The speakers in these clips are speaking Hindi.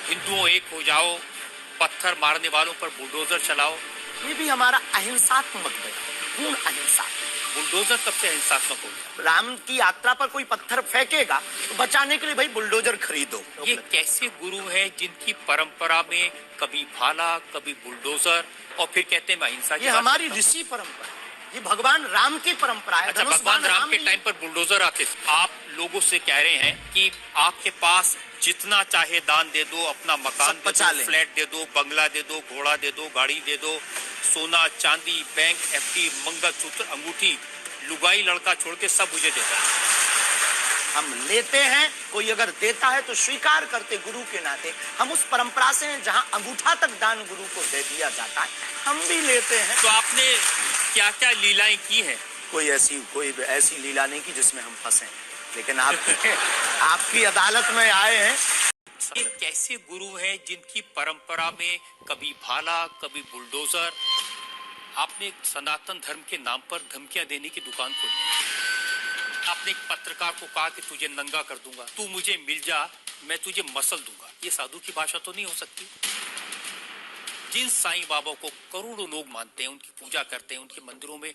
हिंदुओं एक हो जाओ, पत्थर मारने वालों पर बुलडोजर चलाओ। ये भी हमारा अहिंसात्मक बयान, पूर्ण अहिंसा। बुलडोजर कब से अहिंसात्मक हो गया? राम की यात्रा पर कोई पत्थर फेंकेगा तो बचाने के लिए भाई बुलडोजर खरीदो। ये कैसे गुरु हैं जिनकी परंपरा में कभी भाला, कभी बुलडोजर, और फिर कहते हैं मैं अहिंसा की ये बात हमारी करता हूं। ऋषि परंपरा है, ये भगवान राम की परंपरा है। अच्छा, धनुष भगवान बाण राम के ने- टाइम पर बुलडोजर आते थे। आप लोगों से कह रहे हैं कि आपके पास जितना चाहे दान दे दो, अपना मकान सब दे बचा दो, लें। फ्लैट दे दो, बंगला दे दो, घोड़ा दे दो, गाड़ी दे दो, सोना चांदी, बैंक, एफडी, मंगलसूत्र, अंगूठी, लुगाई लड़का छोड़ के सब मुझे दे दो। हम लेते हैं, कोई अगर देता है तो स्वीकार करते गुरु के नाते। हम उस परंपरा से हैं जहां अंगूठा तक दान गुरु को दे दिया जाता है, हम भी लेते हैं। तो आपने क्या क्या लीलाएं की हैं? कोई ऐसी लीला नहीं की जिसमें हम फंसे, लेकिन आपकी अदालत में आए हैं। ये कैसे गुरु हैं जिनकी परंपरा में कभी भाला, कभी बुलडोजर? आपने एक सनातन धर्म के नाम पर धमकियां देने की दुकान खोली। आपने एक पत्रकार को कहा कि तुझे नंगा कर दूंगा, तू मुझे मिल जा, मैं तुझे मसल दूंगा। ये साधु की भाषा तो नहीं हो सकती। जिन साईं बाबा को करोड़ों लोग मानते हैं, उनकी पूजा करते हैं, उनके मंदिरों में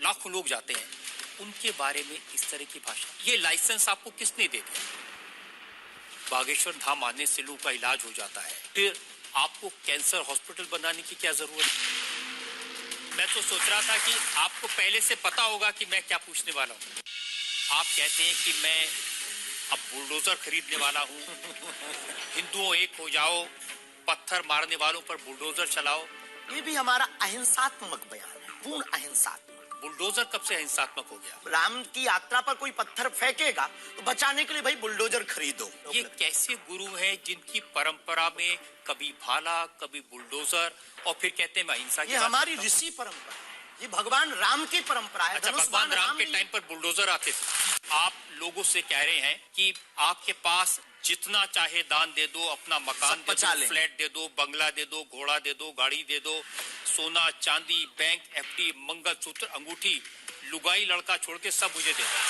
लाखों लोग जाते हैं, उनके बारे में इस तरह की भाषा। ये लाइसेंस आपको किसने दे दिया? बागेश्वर धाम आने से लोगों का इलाज हो जाता है, फिर आपको कैंसर हॉस्पिटल बनाने की क्या जरूरत है? मैं तो सोच रहा था कि आपको पहले से पता होगा कि मैं क्या पूछने वाला हूँ। आप कहते हैं कि मैं अब बुलडोजर खरीदने वाला हूँ, हिंदुओं एक हो जाओ, पत्थर मारने वालों पर बुलडोजर चलाओ। ये भी हमारा अहिंसात्मक बयान है, पूर्ण अहिंसात्मक। बुलडोजर कब से अहिंसात्मक हो गया? राम की यात्रा पर कोई पत्थर फेंकेगा तो बचाने के लिए भाई बुलडोजर खरीदो। ये कैसे गुरु हैं जिनकी परंपरा में कभी भाला, कभी बुलडोजर, और फिर कहते हैं मैं अहिंसा की ये बात हमारी करता हूं। ऋषि परंपरा है, ये भगवान राम की परंपरा है। अच्छा, धनुष भगवान बाण राम के ने- टाइम पर बुलडोजर आते थे। आप लोगों से कह रहे हैं कि आपके पास जितना चाहे दान दे दो, अपना मकान सब दे बचा दो, लें। फ्लैट दे दो, बंगला दे दो, घोड़ा दे दो, गाड़ी दे दो, सोना चांदी, बैंक, एफडी, मंगलसूत्र, अंगूठी, लुगाई लड़का छोड़ के सब मुझे दे दो।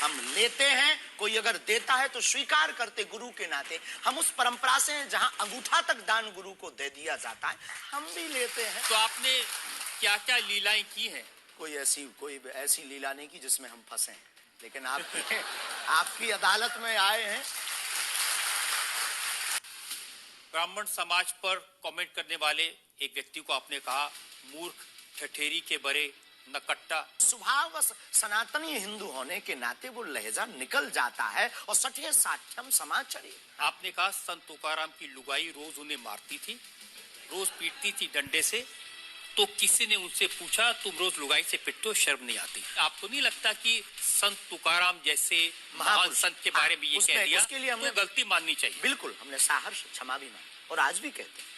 हम लेते हैं, कोई अगर देता है तो स्वीकार करते गुरु के नाते। हम उस परंपरा से हैं जहां अंगूठा तक दान गुरु को दे दिया जाता है, हम भी लेते हैं। तो आपने क्या क्या लीलाएं की हैं? कोई ऐसी लीला नहीं की जिसमें हम फंसे, लेकिन आपकी अदालत में आए हैं। ब्राह्मण समाज पर कमेंट करने वाले एक व्यक्ति को आपने कहा मूर्ख, ठठेरी के बरे, नकट्टा। स्वभाव सनातनी हिंदू होने के नाते वो लहजा निकल जाता है और सठे साठ्यम समाचरी। आपने कहा संत तुकाराम की लुगाई रोज उन्हें मारती थी, रोज पीटती थी डंडे से, तो किसी ने उनसे पूछा तुम रोज लुगाई से पिटते हो, शर्म नहीं आती? आपको नहीं लगता कि संत तुकाराम जैसे महान संत के बारे में ये कह दिया, उसके लिए हमने तो गलती माननी चाहिए? बिल्कुल, हमने सहर्ष क्षमा भी मांगी और आज भी कहते हैं।